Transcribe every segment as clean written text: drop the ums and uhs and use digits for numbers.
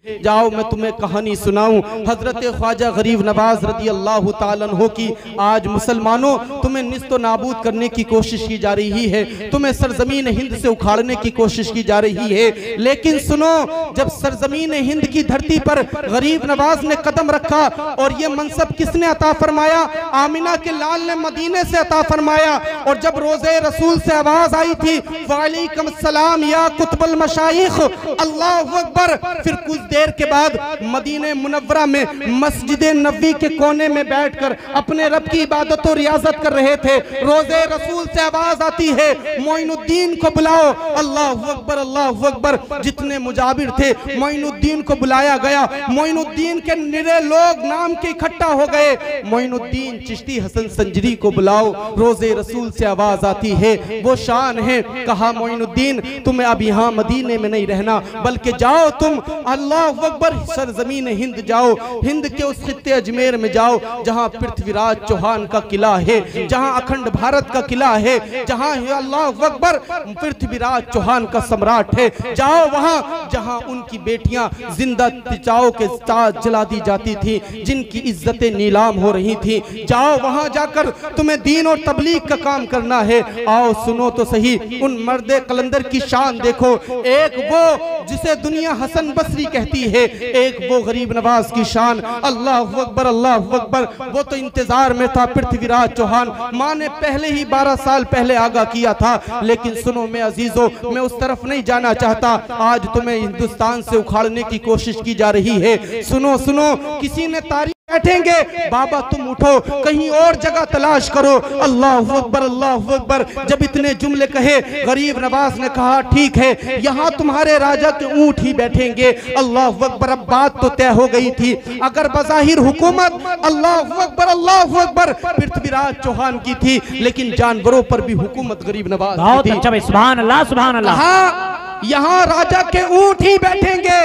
जाओ मैं तुम्हें कहानी सुनाऊं हजरत ख्वाजा गरीब नवाज रदी अल्लाह ताला अन्हु की। आज मुसलमानों तुम्हें निस्तो नाबूद करने की कोशिश की जा रही है, तुम्हें सरजमीन हिंद से उखाड़ने की कोशिश की जा रही है। लेकिन सुनो, जब सरजमीन हिंद की धरती पर गरीब नवाज ने कदम रखा और ये मनसब किसने अता फरमाया? आमिना के लाल ने मदीने से अता फरमाया। और जब रोज़े रसूल से आवाज आई थी वालेकुम सलाम या कुतुबुल मशाइख, अल्लाहु अकबर, फिर कुछ देर के बाद मदीने मुनव्वरा में मस्जिद नबी के कोने में बैठकर अपने रब की इबादत और रियाजत कर रहे थे। रोज़े रसूल से आवाज आती है मोइनुद्दीन को बुलाओ। अल्लाहु अकबर, अल्लाहु अकबर। जितने मुजाबिर थे मोइनुद्दीन को बुलाया गया। मोइनुद्दीन के निरे लोग नाम के इकट्ठा हो गए। मोइनुद्दीन चिश्ती हसन संजरी को बुलाओ। रोज़े रसूल से आवाज आती है, वो शान है। कहा मोइनुद्दीन तुम्हें अब यहाँ मदीने में नहीं रहना, बल्कि जाओ तुम अल्लाह अकबर सरजमीन हिंद जाओ। हिंद के उस खित्ते अजमेर में जाओ जहां पृथ्वीराज चौहान का किला है, जहां अखंड भारत का किला है, जहां अल्लाह अकबर पृथ्वीराज चौहान का सम्राट है। जाओ वहां जहां उनकी बेटियां जिंदा तिचाओ के साथ जला दी जाती थी, जिनकी इज्जतें नीलाम हो रही थी। जाओ वहां जाकर तुम्हें दीन और तबलीग का काम करना है। आओ सुनो तो सही उन मर्दे कलंदर की शान देखो। एक वो जिसे दुनिया हसन बसरी कहती है, एक वो गरीब नवाज की शान। अल्लाह अकबर, अल्लाह अकबर। वो तो इंतजार में था पृथ्वीराज चौहान, माँ ने पहले ही 12 साल पहले आगाह किया था। लेकिन सुनो मैं अजीजों, मैं उस तरफ नहीं जाना चाहता। आज तुम्हें हिंदुस्तान से उखाड़ने की कोशिश की जा रही है। सुनो सुनो, किसी ने तारीफ बैठेंगे, बाबा तुम उठो कहीं और जगह तलाश करो। अल्लाह अकबर, अल्लाह अकबर। जब इतने जुमले कहे गरीब नवाज ने कहा ठीक है, यहाँ तुम्हारे राजा के ऊंट ही बैठेंगे। अल्लाह अकबर। अब बात तो तय हो गई थी। अगर बज़ाहिर हुकूमत अल्लाह अकबर, अल्लाह अकबर पृथ्वीराज चौहान की थी, लेकिन जानवरों पर भी हुकूमत गरीब नवाज की थी। अच्छा, सुभान अल्लाह, सुभान अल्लाह। हाँ, यहाँ राजा के ऊंट ही बैठेंगे।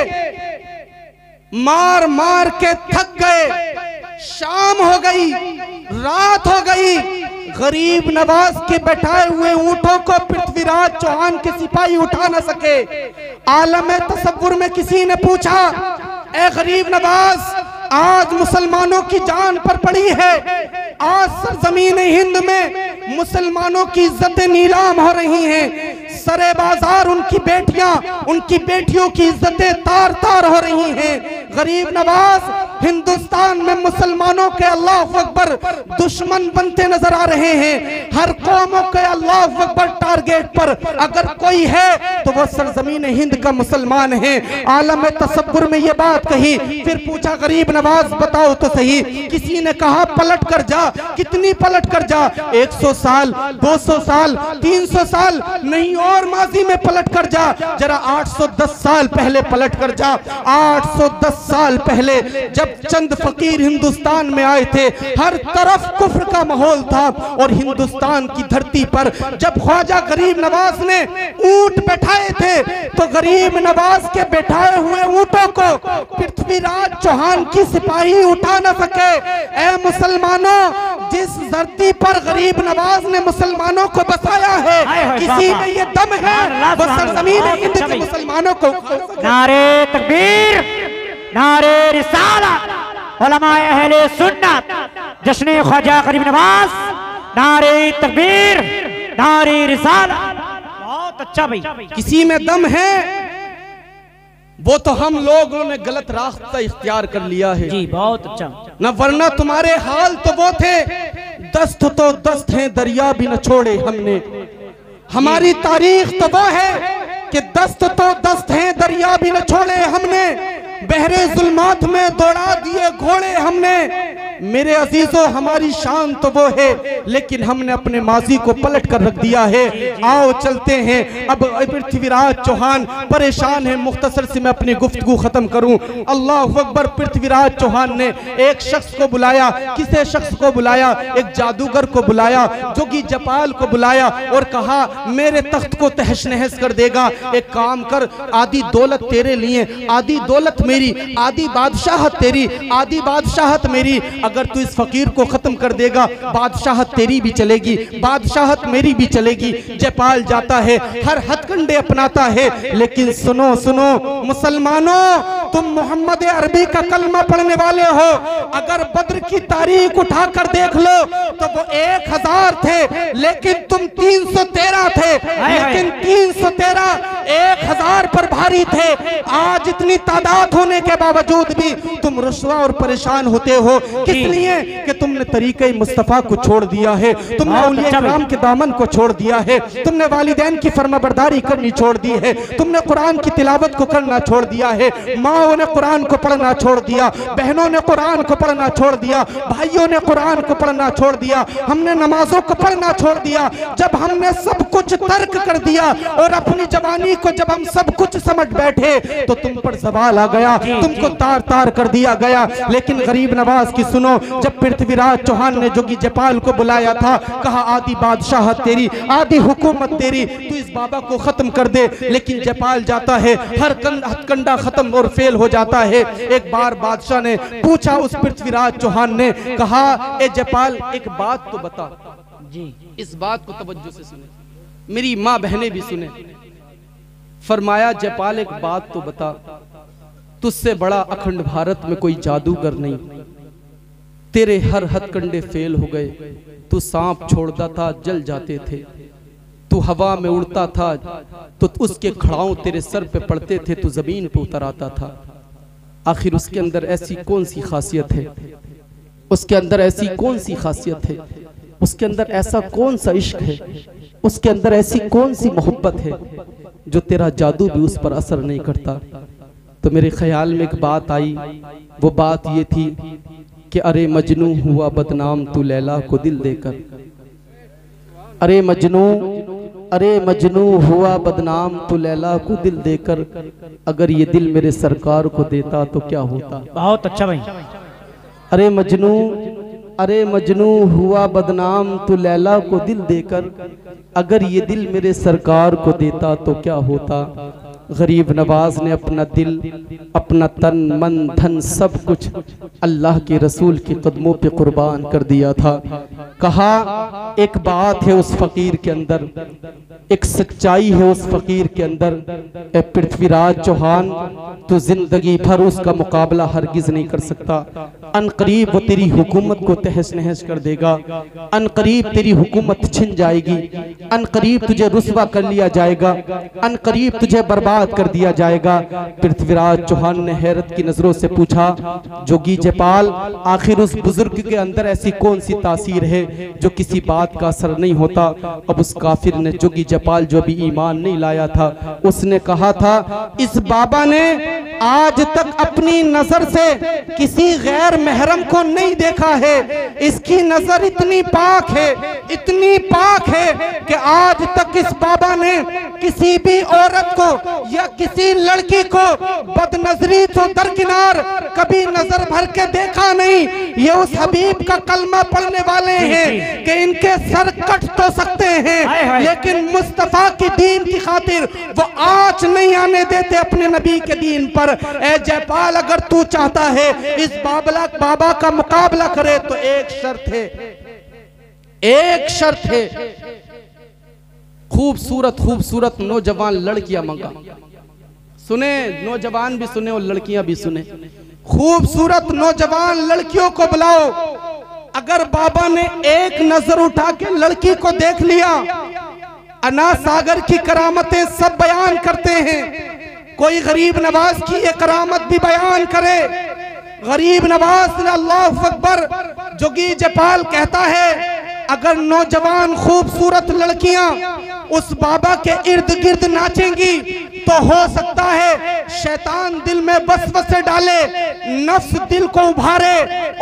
मार मार के थक गए, शाम हो गई, रात हो गई। गरीब नवाज के बैठाए हुए ऊंटों को पृथ्वीराज चौहान के सिपाही उठा न सके। आलम तसव्वुर में किसी ने पूछा, ए गरीब नवाज, आज मुसलमानों की जान पर पड़ी है, आज सरजमीन हिंद में मुसलमानों की इज्जतें नीलाम हो रही हैं। सरे बाजार उनकी बेटियां, उनकी बेटियों की इज्जतें तार तार हो रही हैं। गरीब नवाज, हिंदुस्तान में मुसलमानों के अल्लाह अकबर दुश्मन बनते नजर आ रहे हैं। हर कौमों के अल्लाह अकबर टारगेट पर अगर कोई है तो वह सरजमीन हिंद का मुसलमान है। आलम तसव्वुर में ये बात कही। फिर पूछा गरीब नवाज बताओ तो सही। किसी ने कहा पलट कर जा। कितनी पलट कर जा? 100 साल, 200 साल, 300 साल नहीं, और माजी में पलट कर जा। जरा 810 साल पहले पलट कर जा। 810 साल पहले जब चंद फकीर हिंदुस्तान में आए थे, हर तरफ कुफ्र का माहौल था। और हिंदुस्तान की धरती पर जब ख्वाजा गरीब नवाज ने ऊंट बैठाए थे, तो गरीब नवाज के बैठाए हुए ऊंटों को पृथ्वीराज चौहान की सिपाही उठा न सके। ए मुसलमानों, जिस धरती पर गरीब नवाज ने मुसलमानों को बसाया है, किसी में ये दम है वो सरजमीन हिंद के मुसलमानों को। नारे तकबीर, नारे रिसालत, उलमाए अहले सुन्नत, जश्न ख्वाजा गरीब नवाज, नारे तकबीर, नारे रिसालत। बहुत अच्छा भाई। किसी में दम है, वो तो हम लोगों ने गलत रास्ता इख्तियार कर लिया है जी। बहुत अच्छा। न वरना तुम्हारे हाल तो वो थे, दस्त तो दस्त हैं, दरिया भी न छोड़े हमने। हमारी तारीख तो वो है कि दस्त तो दस्त हैं, दरिया भी न छोड़े हमने। बहरे जुल्मात में दौड़ा दिए घोड़े हमने। मेरे अजीजों, हमारी शान तो वो है, लेकिन हमने अपने माजी को पलट कर रख दिया है। आओ चलते हैं। अब पृथ्वीराज चौहान परेशान है। मुख्तसर से मैं अपनी गुफ्तगू खत्म करूं। अल्लाह अकबर। पृथ्वीराज चौहान ने एक शख्स को बुलाया। किसे शख्स को बुलाया? एक जादूगर को बुलाया, जोगी जपाल को बुलाया और कहा मेरे तख्त को तहस नहस कर देगा। एक काम कर, आधी दौलत तेरे लिए, आधी दौलत मेरी, आधी बादशाहत तेरी, आधी बादशाहत मेरी। अगर तू इस फकीर को खत्म कर देगा, बादशाहत तेरी भी चलेगी, बादशाहत मेरी भी चलेगी। जयपाल जाता है, हर हथकंडे अपनाता है। लेकिन सुनो सुनो मुसलमानों, तुम मोहम्मद अरबी का कलमा पढ़ने वाले हो, अगर बद्र की तारीख उठाकर देख लो तो वो 1000 थे, लेकिन तुम 313 थे, लेकिन 313 1000 पर भारी थे। आज इतनी तादाद होने के बावजूद भी तुम रुस्वा और परेशान होते हो, किस लिए? कि तुमने तरीके मुस्तफा को छोड़ दिया है, तुमने औलिया किराम के दामन को छोड़ दिया है, तुमने वालिदैन की फरमाबरदारी करनी छोड़ दी है, तुमने कुरान की तिलावत को करना छोड़ दिया है, माओ ने कुरान को पढ़ना छोड़ दिया, बहनों ने कुरान को पढ़ना छोड़ दिया, भाइयों ने कुरान को पढ़ना छोड़ दिया, हमने नमाजों को पढ़ना छोड़ दिया। जब हमने सब कुछ तर्क कर दिया और अपनी जवानी को जब हम सब कुछ समझ बैठे तो तुम पर सवाल आ गया, तुमको तार तार कर दिया गया। लेकिन गरीब नवाज की सुनो, जब पृथ्वीराज चौहान ने जोगी जयपाल को बुलाया था, कहा आदि बादशाहत तेरी, आदि हुकूमत तेरी, तू इस बाबा को खत्म कर दे। लेकिन जयपाल जाता है, हर हथकंडा खत्म और फेल हो जाता है। एक बार बादशाह ने पूछा उस पृथ्वीराज चौहान ने, कहा ए जयपाल एक बात तो बता जी, इस बात को तवज्जो से सुने, मेरी माँ बहनें भी सुने। फरमाया जयपाल एक बात तो बता, तुझसे बड़ा अखंड भारत में कोई जादूगर नहीं, तेरे हर हथकंडे फेल हो गए, तू सांप छोड़ता था जल जाते थे, तू हवा में उड़ता था तो उसके खड़ाऊ तेरे सर पे पड़ते थे, तू जमीन पे उतर आता था। आखिर उसके अंदर ऐसी कौन सी खासियत है, उसके अंदर ऐसी कौन सी खासियत है, उसके अंदर ऐसा कौन सा इश्क है, उसके अंदर ऐसी कौन सी मोहब्बत है जो तेरा जादू भी उस पर असर नहीं करता। तो मेरे ख्याल में एक बात आई, वो बात ये थी कि अरे मजनू हुआ बदनाम तू लैला को दिल देकर, अरे मजनू हुआ बदनाम तू लैला को दिल देकर, अगर ये दिल मेरे सरकार को देता तो क्या होता। बहुत अच्छा भाई। अरे मजनू हुआ बदनाम तू लैला को दिल देकर, अगर ये दिल मेरे सरकार को देता तो क्या होता। गरीब नवाज ने अपना दिल, अपना तन मन धन सब कुछ अल्लाह के रसूल के कदमों पे कुर्बान कर दिया था। कहा एक बात है उस फकीर के अंदर, एक सच्चाई है उस फकीर के अंदर, ए पृथ्वीराज चौहान तो जिंदगी भर उसका मुकाबला हरगिज नहीं कर सकता। अनकरीब वो तेरी हुकूमत को तहस नहस कर देगा, अनकरीब तेरी हुकूमत छिन जाएगी, अनकरीब तुझे रुस्वा कर लिया जाएगा, अनकरीब तुझे बर्बाद कर दिया जाएगा। पृथ्वीराज चौहान ने हैरत की नजरों से पूछा, जोगी जयपाल आखिर उस बुजुर्ग के अंदर ऐसी कौन सी तासीर है जो किसी बात का असर नहीं होता। अब उस काफिर ने, जोगी जयपाल जो भी ईमान नहीं लाया था, उसने कहा था इस बाबा ने आज तक अपनी नजर से किसी गैर महरम को नहीं देखा है, इसकी नजर इतनी पाक है, इतनी पाक है कि आज तक इस बाबा ने किसी भी औरत को या किसी लड़की को बदनजरी तो दरकिनार कभी नजर भर के देखा नहीं। ये उस हबीब का कलमा पढ़ने वाले हैं कि इनके सर कट तो सकते हैं लेकिन मुस्तफा की दीन की खातिर वो आँच नहीं आने देते अपने नबी के दीन पर। ए जयपाल अगर तू चाहता है इस बाबा का मुकाबला करे तो एक शर्त है, एक शर्त है, खूबसूरत नौजवान लड़कियां मंगा। सुने, नौजवान भी सुने और लड़कियां भी सुने। खूबसूरत नौजवान लड़कियों को बुलाओ। अगर बाबा ने एक नजर उठा के लड़की को देख लिया, अना सागर की करामतें सब बयान करते हैं, कोई गरीब नवाज की ये करामत भी बयान करे। गरीब नवाज अल्लाह अकबर, जोगी जयपाल कहता है अगर नौजवान खूबसूरत लड़कियां उस बाबा के इर्द गिर्द नाचेंगी तो हो सकता है शैतान दिल में वसवसे डाले, नफ्स दिल को उभारे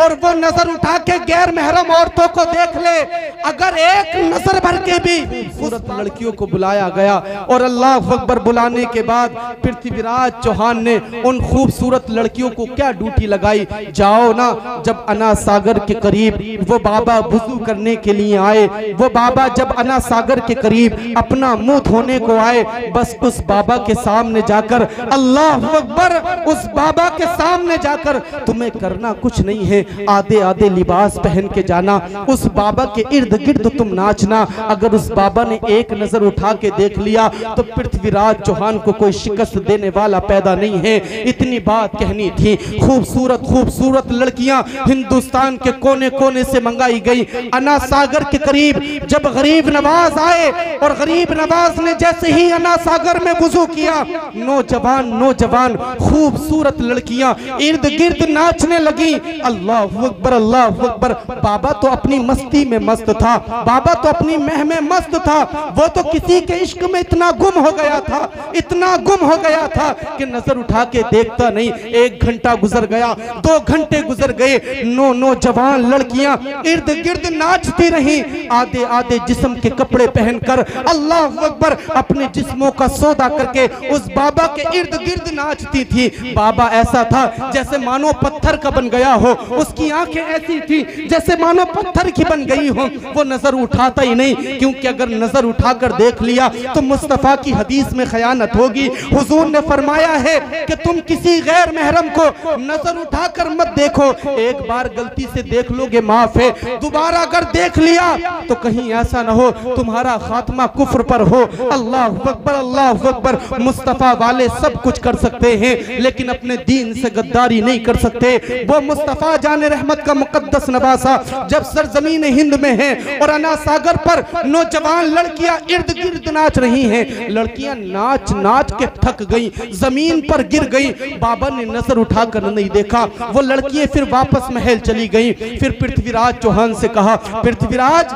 और वो नजर उठा के गैर महरम औरतों को देख ले। अगर एक नजर भर के भी खूबसूरत लड़कियों को बुलाया गया और अल्लाह अकबर बुलाने के बाद पृथ्वीराज चौहान ने उन खूबसूरत लड़कियों को क्या ड्यूटी लगाई, जाओ ना, जब अना सागर के करीब वो बाबा वुजू करने के लिए आए, वो बाबा जब अना सागर के करीब अपना मुंह धोने को आए, बस उस बाबा के सामने जाकर, अल्लाह अकबर, उस बाबा के सामने जाकर तुम्हें करना कुछ नहीं है, आधे आधे लिबास पहन के जाना, उस बाबा के इर्द गिर्द तुम नाचना। अगर उस बाबा ने एक नजर उठा के देख लिया तो पृथ्वीराज चौहान को कोई शिकस्त देने वाला पैदा नहीं है। इतनी बात कहनी थी। खूबसूरत खूबसूरत लड़कियां हिंदुस्तान के कोने कोने से मंगाई गई। अन्ना सागर के करीब जब गरीब नवाज आए और गरीब नवाज ने जैसे ही अन्ना सागर में वुजू किया, नौजवान नौजवान खूबसूरत लड़कियां इर्द गिर्द नाचने लगी। अल्लाह अकबर, अल्लाह अकबर। बाबा तो अपनी मस्ती में मस्त था, बाबा तो अपनी मह में मस्त था। वो तो किसी के इश्क में इतना गुम हो गया था, इतना गुम हो गया था कि नजर उठा के देखता नहीं। 1 घंटा गुजर गया, 2 घंटे गुजर गए, नौजवान लड़कियां इर्द गिर्द नाचती रहीं, आधे आधे जिस्म के कपड़े पहनकर, अल्लाह अकबर, अपने जिस्मों का सौदा करके उस बाबा के इर्द गिर्द नाचती थी। बाबा ऐसा था जैसे मानो पत्थर का बन गया हो, उसकी आंखें ऐसी थी जैसे मानो पत्थर की बन गई हो। वो नजर उठाता ही नहीं, क्योंकि अगर नजर उठाकर देख लिया तो मुस्तफा की हदीस में खयानत होगी। हुजूर ने फरमाया है कि तुम किसी गैर महरम को नजर उठाकर मत देखो, एक बार गलती से देख लोगे माफ है, दोबारा अगर देख लिया तो कहीं ऐसा ना हो तुम्हारा खात्मा कुफ्र पर हो। अल्लाह अकबर, अल्लाह अकबर। मुस्तफा वाले सब कुछ कर सकते हैं लेकिन अपने दीन से गद्दारी नहीं कर सकते। वो मुस्तफा जाने रहमत का मुकद्दस नवासा जब सरजमीन हिंद में है और अन्ना सागर पर नौजवान लड़कियां इर्द गिर्द नाच रही हैं, लड़कियां नाच नाच के थक गई, जमीन पर गिर गई। बाबा ने नजर उठाकर नहीं देखा, वो लड़कियां फिर वापस महल चली गई। फिर पृथ्वीराज चौहान से कहा, पृथ्वीराज,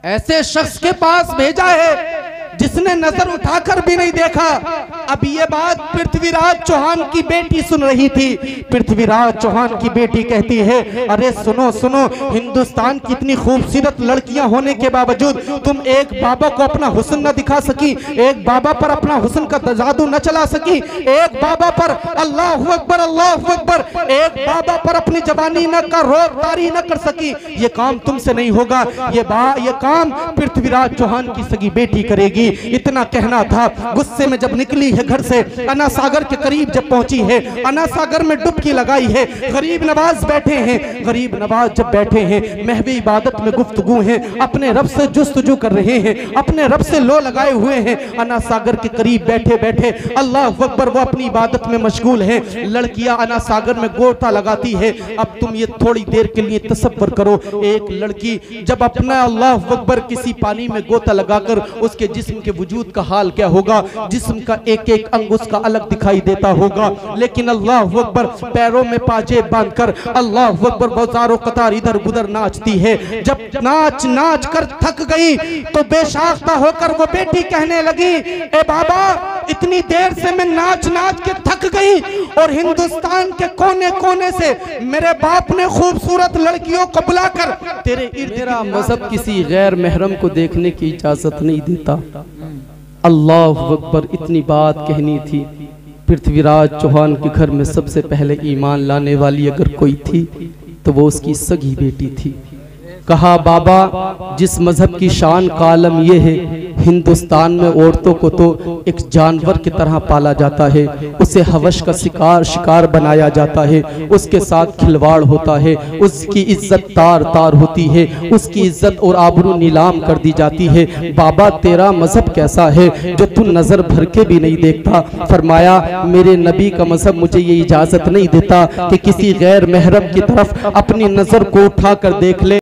ऐसे शख्स के पास भेजा है जिसने नजर उठाकर भी नहीं देखा। अब ये बात पृथ्वीराज चौहान की बेटी सुन रही थी। पृथ्वीराज चौहान की बेटी कहती है, अरे सुनो सुनो, हिंदुस्तान की इतनी खूबसूरत लड़कियां होने के बावजूद तुम एक बाबा को अपना हुस्न न दिखा सकी, एक बाबा पर अपना हुस्न का जादू न चला सकी, एक बाबा पर, अल्लाह अकबर, अल्लाह अकबर, एक बाबा पर अपनी जवानी न का रोक तारी न कर सकी। ये काम तुमसे नहीं होगा, ये काम पृथ्वीराज चौहान की सगी बेटी करेगी। इतना कहना था। गुस्से में जब निकली है घर से, अन्ना सागर के करीब जब पहुंची है, अन्ना सागर में डुबकी लगाई है, गरीब नवाज बैठे हैं। गरीब नवाज जब बैठे हैं, महवी इबादत में गुफ्तगू हैं, अपने रब से जुस्तजू कर रहे हैं, अपने रब से लो लगाए हुए हैं। अन्ना सागर के करीब बैठे बैठे अल्लाह अकबर वो अपनी इबादत में मशगूल है। लड़कियां अन्ना सागर में गोता लगाती है। अब तुम ये थोड़ी देर के लिए तसव्वुर करो, एक लड़की जब अपना अल्लाह अकबर किसी पानी में गोता लगाकर उसके जिस्म के वजूद का हाल क्या होगा, जिस्म का एक एक अंग उसका अलग दिखाई देता होगा। लेकिन अल्लाह अकबर पैरों में पाजेब बांधकर अल्लाह अकबर बाजारों कतार इधर उधर नाचती है। जब नाच नाच कर थक गई तो बेसाख्ता होकर वो बेटी कहने लगी, ए बाबा, इतनी देर से मैं नाच नाच के थक गई और हिंदुस्तान के कोने कोने से मेरे बाप ने खूबसूरत लड़कियों को बुलाकर तेरे तेरा मजहब किसी गैर महरम को देखने की इजाजत नहीं देता। अल्लाह अकबर। इतनी बात कहनी थी। पृथ्वीराज चौहान के घर में सबसे पहले ईमान लाने वाली अगर कोई थी तो वो उसकी सगी बेटी थी। कहा, बाबा, जिस मजहब की शान का आलम ये है, हिंदुस्तान में औरतों को तो एक जानवर की तरह पाला जाता है, उसे हवश का शिकार बनाया जाता है, उसके साथ खिलवाड़ होता है, उसकी इज्जत तार तार होती है, उसकी इज्जत और आबरू नीलाम कर दी जाती है। बाबा, तेरा मजहब कैसा है जो तू नजर भर के भी नहीं देखता? फरमाया, मेरे नबी का मजहब मुझे ये इजाजत नहीं देता कि किसी गैर महरम की तरफ अपनी नजर को उठा कर देख ले।